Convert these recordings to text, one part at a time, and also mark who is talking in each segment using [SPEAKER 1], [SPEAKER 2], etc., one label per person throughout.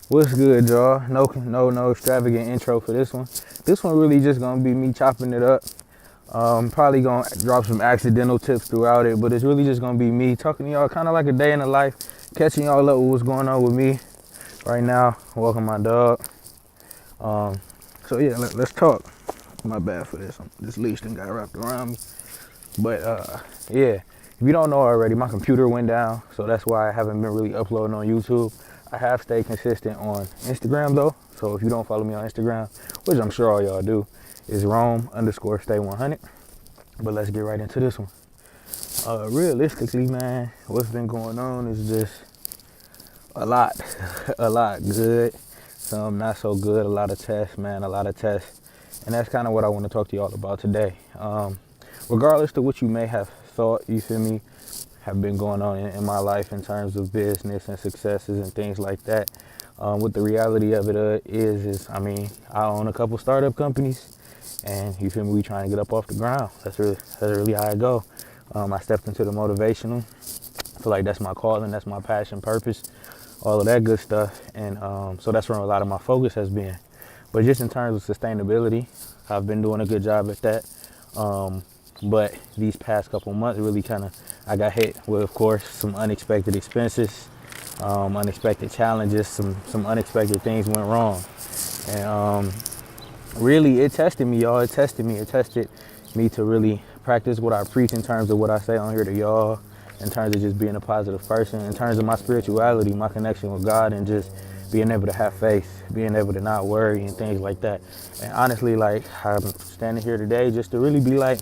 [SPEAKER 1] What's good, y'all? No extravagant intro for this one. This one really just gonna be me chopping it up. Probably gonna drop some accidental tips throughout it, but it's really just gonna be me talking to y'all, kind of like a day in the life, catching y'all up with what's going on with me right now. Welcome my dog. So yeah, let's talk. My bad for this. This leash thing got wrapped around me. But yeah, if you don't know already, my computer went down, so that's why I haven't been really uploading on YouTube. I have stayed consistent on Instagram though, so if you don't follow me on Instagram, which I'm sure all y'all do, is Rome_stay100. But let's get right into this one. Realistically, man, what's been going on is just a lot, a lot good, some not so good, a lot of tests, man, a lot of tests. And that's kind of what I want to talk to y'all about today. Regardless to what you may have thought, you feel me, have been going on in my life in terms of business and successes and things like that. What the reality of it is I mean, I own a couple startup companies, and you feel me, we trying to get up off the ground. That's really how I go. I stepped into the motivational. I feel like that's my calling, that's my passion, purpose, all of that good stuff. And so that's where a lot of my focus has been. But just in terms of sustainability, I've been doing a good job at that. But these past couple months really I got hit with, of course, some unexpected expenses, unexpected challenges, some unexpected things went wrong. And really it tested me, y'all. It tested me to really practice what I preach in terms of what I say on here to y'all, in terms of just being a positive person, in terms of my spirituality, my connection with God, and just being able to have faith, being able to not worry and things like that. And honestly, like, I'm standing here today just to really be like,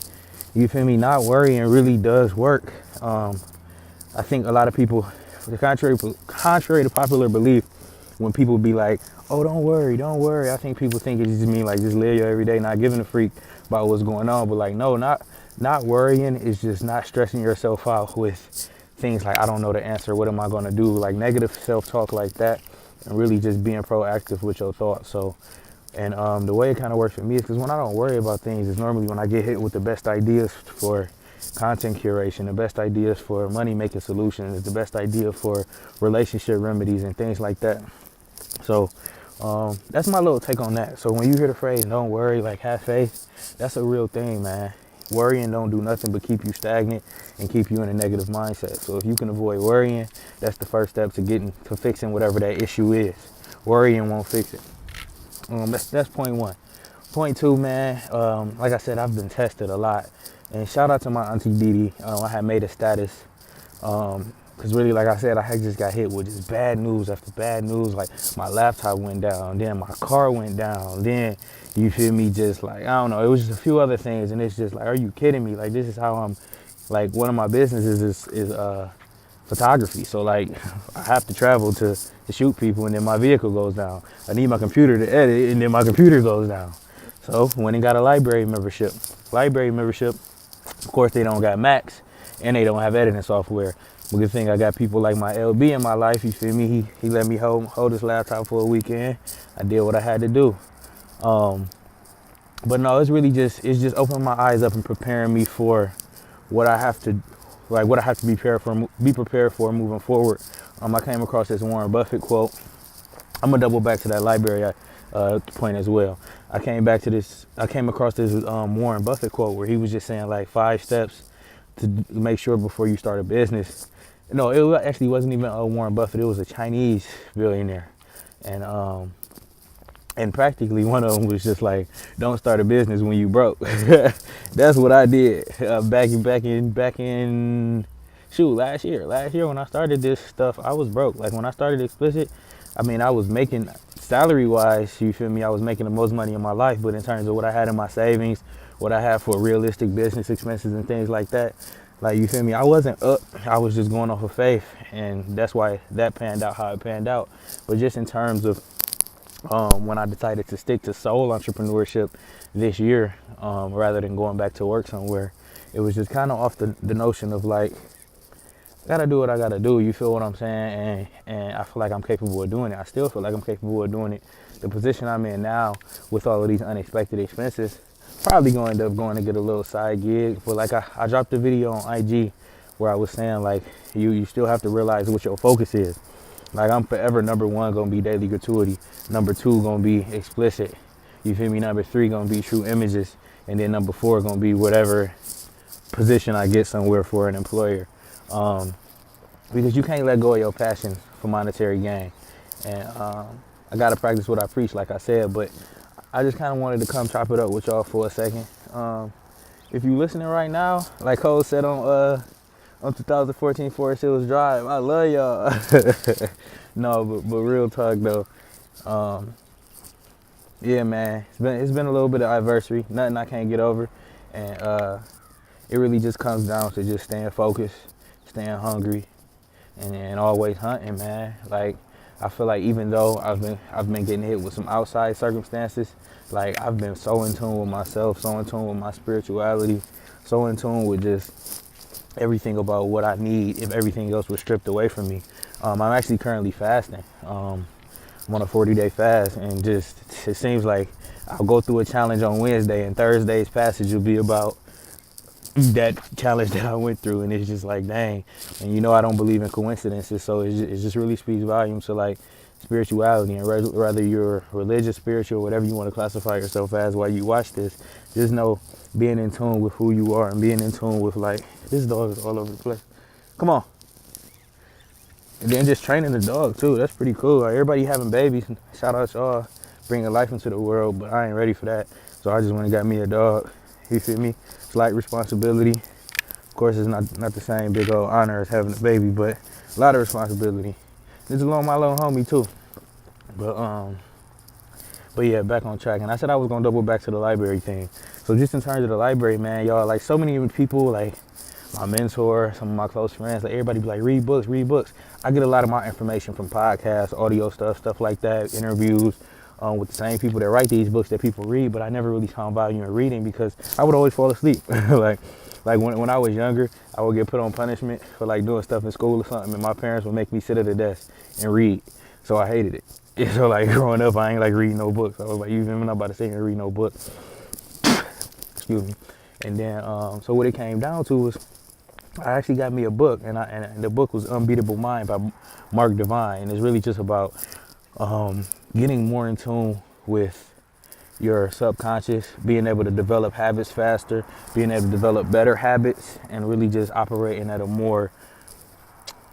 [SPEAKER 1] you feel me, not worrying really does work. I think a lot of people, contrary to popular belief, when people be like, oh, don't worry, I think people think it just mean like just live your everyday, not giving a freak about what's going on. But like, no, not worrying is just not stressing yourself out with things like, I don't know the answer, what am I gonna do? Like negative self-talk like that, and really just being proactive with your thoughts. So, and the way it kind of works for me is because when I don't worry about things, is normally when I get hit with the best ideas for content curation, the best ideas for money making solutions, the best idea for relationship remedies and things like that. So that's my little take on that. So when you hear the phrase don't worry, like have faith, that's a real thing, man. Worrying don't do nothing but keep you stagnant and keep you in a negative mindset. So if you can avoid worrying, that's the first step to fixing whatever that issue is. Worrying won't fix it. That's point one. Point two, man, like I said, I've been tested a lot. And shout out to my auntie Didi. I had made a status. Because really, like I said, I had just got hit with just bad news after bad news. Like my laptop went down, then my car went down, then you feel me, just like, I don't know, it was just a few other things. And it's just like, are you kidding me? Like, this is how I'm, like, one of my businesses is photography. So like, I have to travel to shoot people, and then my vehicle goes down. I need my computer to edit, and then my computer goes down. So went and got a library membership. Of course, they don't got Macs, and they don't have editing software. But good thing I got people like my LB in my life, you feel me? He let me hold his laptop for a weekend. I did what I had to do. But no, it's just opening my eyes up and preparing me for what I have to be prepared for moving forward. I came across this Warren Buffett quote. I'm gonna double back to that library point as well. I came across this Warren Buffett quote where he was just saying like 5 steps to make sure before you start a business. No, it actually wasn't even Warren Buffett. It was a Chinese billionaire, and practically one of them was just like, don't start a business when you broke. That's what I did back in last year when I started this stuff. I was broke. Like when I started Explicit, I mean, I was making, salary wise, you feel me, I was making the most money in my life. But in terms of what I had in my savings, what I had for realistic business expenses and things like that, like, you feel me, I wasn't up. I was just going off of faith, and that's why that panned out how it panned out. But just in terms of when I decided to stick to sole entrepreneurship this year, rather than going back to work somewhere, it was just kind of off the notion of like, I gotta do what I gotta do, you feel what I'm saying? And I feel like I'm capable of doing it. I still feel like I'm capable of doing it. The position I'm in now, with all of these unexpected expenses, probably going to end up going to get a little side gig. But like I dropped a video on IG where I was saying like, you still have to realize what your focus is. Like, I'm forever number one gonna be daily gratuity. Number two gonna be explicit. You feel me? Number three gonna be true images. And then number four gonna be whatever position I get somewhere for an employer. Because you can't let go of your passion for monetary gain. And I gotta practice what I preach, like I said, but I just kind of wanted to come chop it up with y'all for a second. If you listening right now, like Cole said on 2014 Forest Hills Drive, I love y'all. No, but real talk though. Yeah, man, it's been a little bit of adversity, nothing I can't get over, and it really just comes down to just staying focused, staying hungry, and always hunting, man. Like, I feel like even though I've been getting hit with some outside circumstances, like, I've been so in tune with myself, so in tune with my spirituality, so in tune with just everything about what I need if everything else was stripped away from me. I'm actually currently fasting. I'm on a 40-day fast, and just it seems like I'll go through a challenge on Wednesday, and Thursday's passage will be about that challenge that I went through, and it's just like, dang. And you know, I don't believe in coincidences, so it just really speaks volumes to like spirituality, and whether you're religious, spiritual, whatever you want to classify yourself as while you watch this, just know being in tune with who you are and being in tune with, like, this dog is all over the place. Come on. And then just training the dog too, that's pretty cool. Like, everybody having babies, shout out y'all, bringing life into the world, but I ain't ready for that. So I just went and got me a dog, you feel me? Slight responsibility. Of course, it's not the same big old honor as having a baby, but a lot of responsibility. This is along my little homie too. But yeah, back on track. And I said I was gonna double back to the library thing. So just in terms of the library, man, y'all, like, so many people, like my mentor, some of my close friends, like, everybody be like, read books, read books. I get a lot of my information from podcasts, audio stuff like that, interviews with the same people that write these books that people read, but I never really found value in reading because I would always fall asleep. like when I was younger, I would get put on punishment for like doing stuff in school or something, and my parents would make me sit at a desk and read. So I hated it. And so, like, growing up, I ain't like reading no books. I was like, you even not about to sit here and read no book. Excuse me. And then, so what it came down to was I actually got me a book, and the book was Unbeatable Mind by Mark Divine, and it's really just about getting more in tune with your subconscious, being able to develop habits faster, being able to develop better habits, and really just operating at a more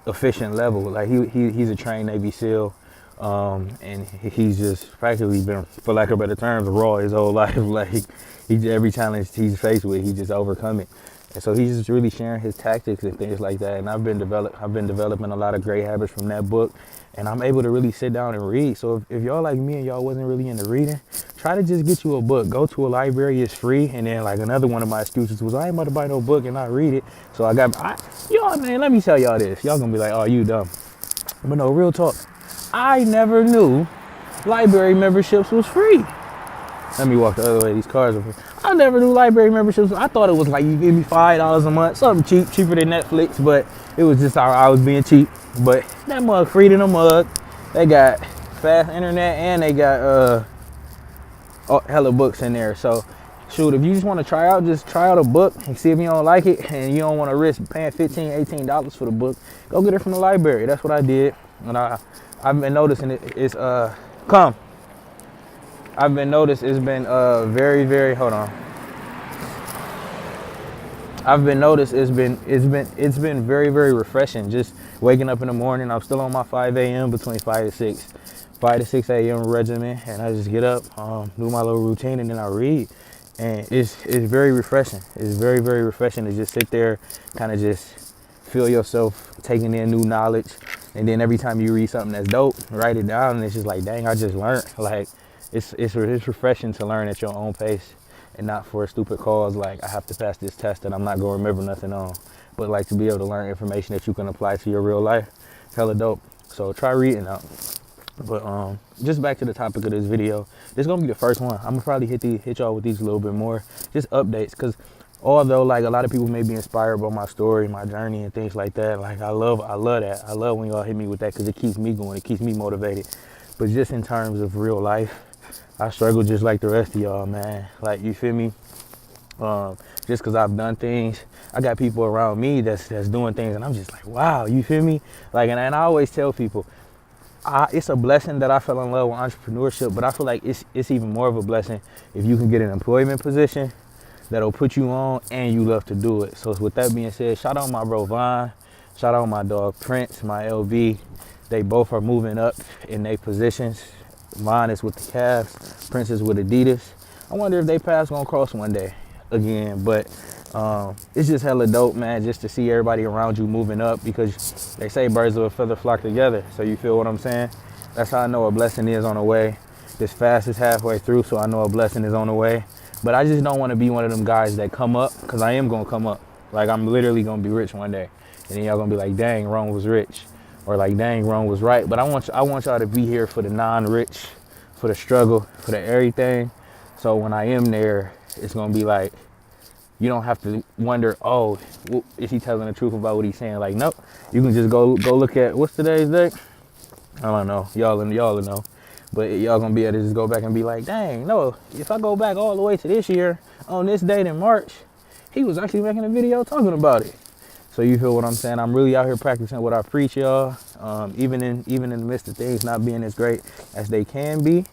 [SPEAKER 1] efficient level. Like, he's a trained Navy SEAL, and he's just practically been, for lack of better terms, raw his whole life. Like, every challenge he's faced with, he just overcome it. And so he's just really sharing his tactics and things like that. And I've been developing a lot of great habits from that book. And I'm able to really sit down and read. So if y'all like me and y'all wasn't really into reading, try to just get you a book. Go to a library, it's free. And then, like, another one of my excuses was, I ain't about to buy no book and not read it. So y'all, man, let me tell y'all this. Y'all gonna be like, oh, you dumb. But no, real talk. I never knew library memberships was free. Let me walk the other way. These cars are free. I never knew library memberships. I thought it was like, you give me $5 a month, something cheap, cheaper than Netflix, but it was just how I was being cheap. But that mug free than a mug. They got fast internet, and they got hella books in there. So shoot, if you just want to try out a book and see if you don't like it, and you don't want to risk paying $15, $18 for the book, go get it from the library. That's what I did. And I've been noticing it's I've been noticed it's been very, very, hold on. I've been noticed it's been very, very refreshing. Just waking up in the morning. I'm still on my 5 a.m. between 5 to 6 a.m. regimen, and I just get up, do my little routine, and then I read. And it's very refreshing. It's very, very refreshing to just sit there, kind of just feel yourself taking in new knowledge. And then every time you read something that's dope, write it down, and it's just like, dang, I just learned. Like, it's refreshing to learn at your own pace, and not for a stupid cause like I have to pass this test that I'm not gonna remember nothing on, but like to be able to learn information that you can apply to your real life. Hella dope. So try reading out. But just back to the topic of this video. This is gonna be the first one. I'm gonna probably hit y'all with these a little bit more, just updates, because although like a lot of people may be inspired by my story, my journey, and things like that, like I love that. I love when y'all hit me with that, because it keeps me going, it keeps me motivated. But just in terms of real life, I struggle just like the rest of y'all, man. Like, you feel me? Just because I've done things, I got people around me that's doing things, and I'm just like, wow, you feel me? Like, and I always tell people, it's a blessing that I fell in love with entrepreneurship, but I feel like it's even more of a blessing if you can get an employment position that'll put you on and you love to do it. So with that being said, shout out my bro Vine, shout out my dog Prince, my LB. They both are moving up in their positions. Vine is with the Cavs, Prince is with Adidas. I wonder if they paths gonna cross one day again, but it's just hella dope, man, just to see everybody around you moving up, because they say birds of a feather flock together. So you feel what I'm saying? That's how I know a blessing is on the way. This fast is halfway through, so I know a blessing is on the way. But I just don't want to be one of them guys that come up, because I am going to come up. Like, I'm literally going to be rich one day. And then y'all going to be like, dang, Rome was rich. Or like, dang, Rome was right. But I want y'all to be here for the non-rich, for the struggle, for the everything. So when I am there, it's going to be like, you don't have to wonder, oh, is he telling the truth about what he's saying? Like, nope. You can just go look at, what's today's date? I don't know. Y'all know. But y'all gonna be able to just go back and be like, dang, no, if I go back all the way to this year, on this date in March, he was actually making a video talking about it. So you feel what I'm saying? I'm really out here practicing what I preach, y'all. Even in the midst of things not being as great as they can be,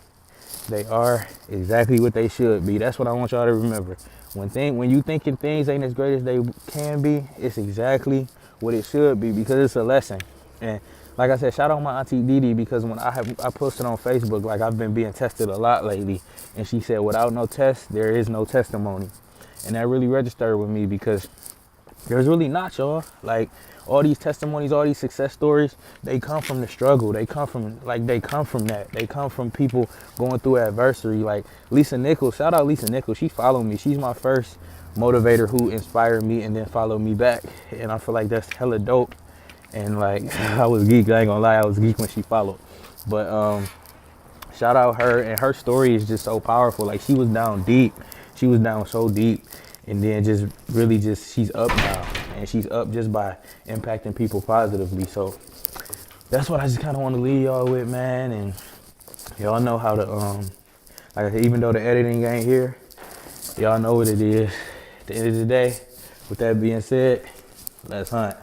[SPEAKER 1] they are exactly what they should be. That's what I want y'all to remember. When you thinking things ain't as great as they can be, it's exactly what it should be, because it's a lesson. And like I said, shout out my auntie Didi, because when I posted on Facebook, like, I've been being tested a lot lately, and she said, without no test, there is no testimony. And that really registered with me, because there's really not, y'all. Like, all these testimonies, all these success stories, they come from the struggle. They come from that. They come from people going through adversity. Like Lisa Nichols, shout out Lisa Nichols. She followed me. She's my first motivator who inspired me and then followed me back. And I feel like that's hella dope. And like, I was geek. I ain't gonna lie, I was geek when she followed. But shout out her, and her story is just so powerful. Like, she was down deep. She was down so deep. And then she's up now. And she's up just by impacting people positively. So that's what I just kind of want to leave y'all with, man. And y'all know how to, like I said, even though the editing ain't here, y'all know what it is. At the end of the day, with that being said, let's hunt.